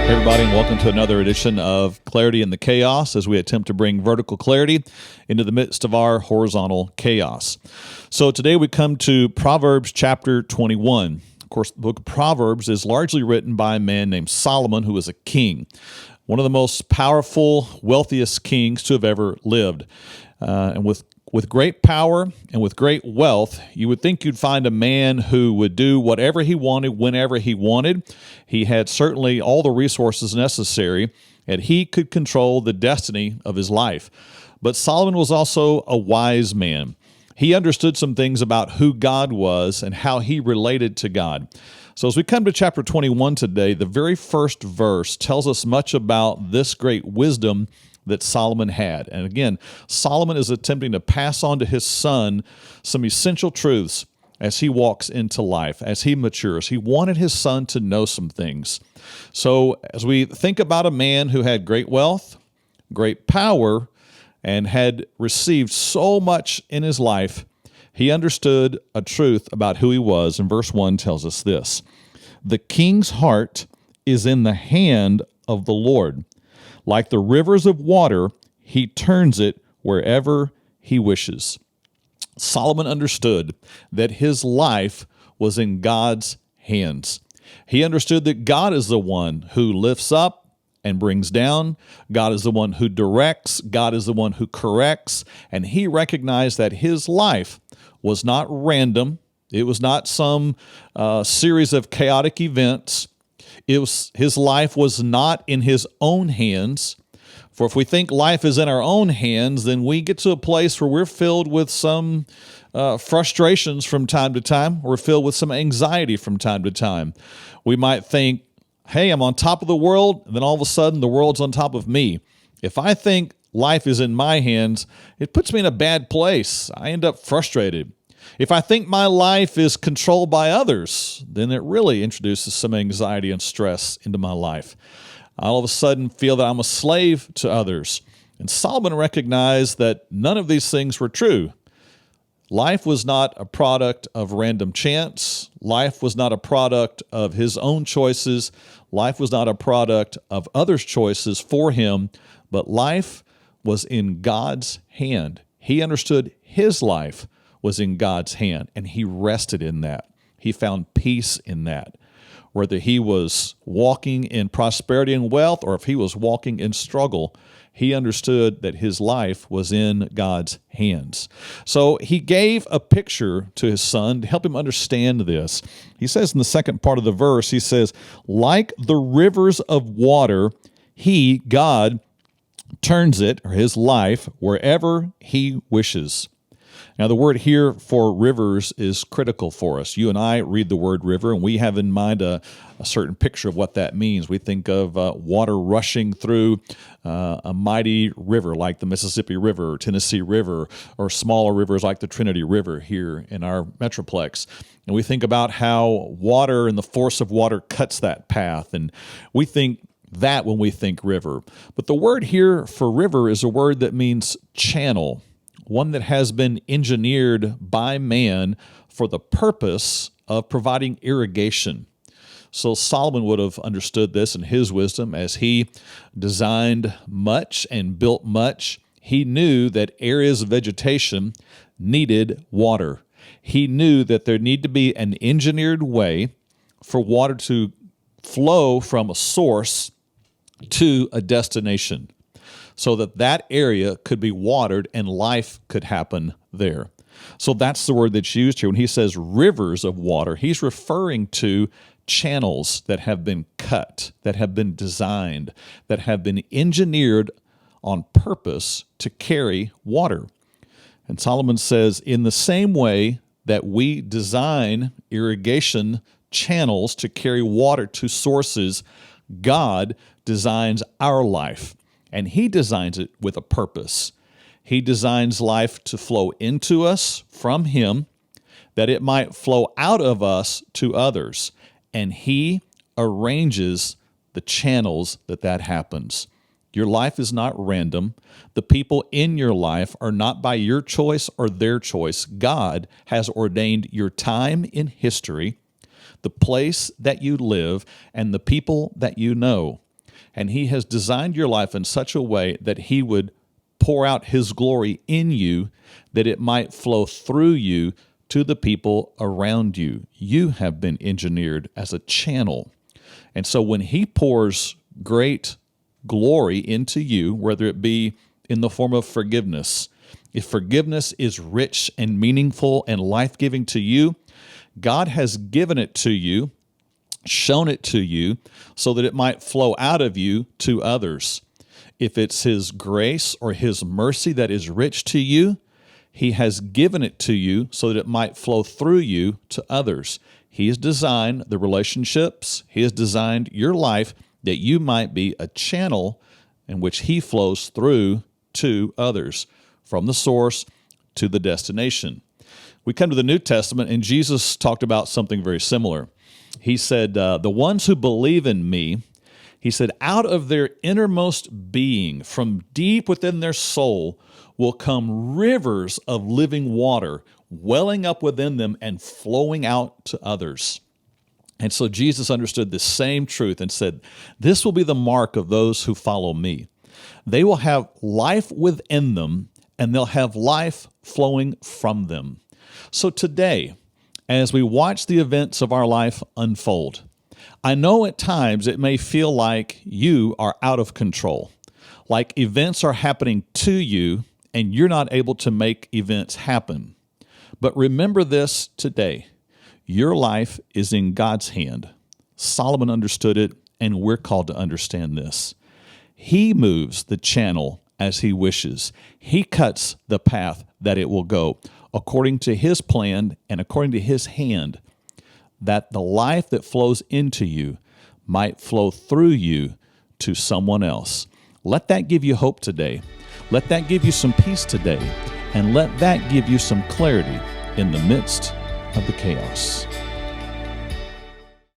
Hey everybody, and welcome to another edition of Clarity in the Chaos as we attempt to bring vertical clarity into the midst of our horizontal chaos. So today we come to Proverbs chapter 21. Of course, the book of Proverbs is largely written by a man named Solomon, who was a king, one of the most powerful, wealthiest kings to have ever lived. And with great power and with great wealth, you would think you'd find a man who would do whatever he wanted, whenever he wanted. He had certainly all the resources necessary, and he could control the destiny of his life. But Solomon was also a wise man. He understood some things about who God was and how he related to God. So as we come to chapter 21 today, the very first verse tells us much about this great wisdom that Solomon had. And again, Solomon is attempting to pass on to his son some essential truths as he walks into life, as he matures. He wanted his son to know some things. So as we think about a man who had great wealth, great power, and had received so much in his life, he understood a truth about who he was. And verse 1 tells us this: "The king's heart is in the hand of the Lord. Like the rivers of water, he turns it wherever he wishes." Solomon understood that his life was in God's hands. He understood that God is the one who lifts up and brings down. God is the one who directs. God is the one who corrects. And he recognized that his life was not random. It was not some series of chaotic events. His life was not in his own hands. For if we think life is in our own hands, then we get to a place where we're filled with some frustrations from time to time. We're filled with some anxiety from time to time. We might think, hey, I'm on top of the world, and then all of a sudden the world's on top of me. If I think life is in my hands, it puts me in a bad place. I end up frustrated. If I think my life is controlled by others, then it really introduces some anxiety and stress into my life. I all of a sudden feel that I'm a slave to others. And Solomon recognized that none of these things were true. Life was not a product of random chance. Life was not a product of his own choices. Life was not a product of others' choices for him, but life was in God's hand. He understood his life was in God's hand, and he rested in that. He found peace in that. Whether he was walking in prosperity and wealth or if he was walking in struggle, he understood that his life was in God's hands. So he gave a picture to his son to help him understand this. He says in the second part of the verse, he says, "Like the rivers of water, he, God, turns it, or his life, wherever he wishes." Now, the word here for rivers is critical for us. You and I read the word river, and we have in mind a certain picture of what that means. We think of water rushing through a mighty river like the Mississippi River, or Tennessee River, or smaller rivers like the Trinity River here in our metroplex. And we think about how water and the force of water cuts that path, and we think that when we think river. But the word here for river is a word that means channel, one that has been engineered by man for the purpose of providing irrigation. So Solomon would have understood this in his wisdom as he designed much and built much. He knew that areas of vegetation needed water. He knew that there needed to be an engineered way for water to flow from a source to a destination, so that that area could be watered and life could happen there. So that's the word that's used here. When he says rivers of water, he's referring to channels that have been cut, that have been designed, that have been engineered on purpose to carry water. And Solomon says, in the same way that we design irrigation channels to carry water to sources, God designs our life. And he designs it with a purpose. He designs life to flow into us from him, that it might flow out of us to others. And he arranges the channels that happens. Your life is not random. The people in your life are not by your choice or their choice. God has ordained your time in history, the place that you live, and the people that you know. and He has designed your life in such a way that He would pour out His glory in you, that it might flow through you to the people around you. You have been engineered as a channel. And so when He pours great glory into you, whether it be in the form of forgiveness, if forgiveness is rich and meaningful and life-giving to you, God has given it to you, shown it to you, so that it might flow out of you to others. If it's His grace or His mercy that is rich to you, He has given it to you so that it might flow through you to others. He has designed the relationships. He has designed your life that you might be a channel in which He flows through to others, from the source to the destination. We come to the New Testament, and Jesus talked about something very similar. He said, the ones who believe in me, He said, out of their innermost being, from deep within their soul, will come rivers of living water, welling up within them and flowing out to others. And so Jesus understood the same truth and said, this will be the mark of those who follow me. They will have life within them, and they'll have life flowing from them. So today, as we watch the events of our life unfold, I know at times it may feel like you are out of control, like events are happening to you and you're not able to make events happen. But remember this today. Your life is in God's hand. Solomon understood it, and we're called to understand this. He moves the channel as He wishes. He cuts the path that it will go according to His plan and according to His hand, that the life that flows into you might flow through you to someone else. Let that give you hope today. Let that give you some peace today. And let that give you some clarity in the midst of the chaos.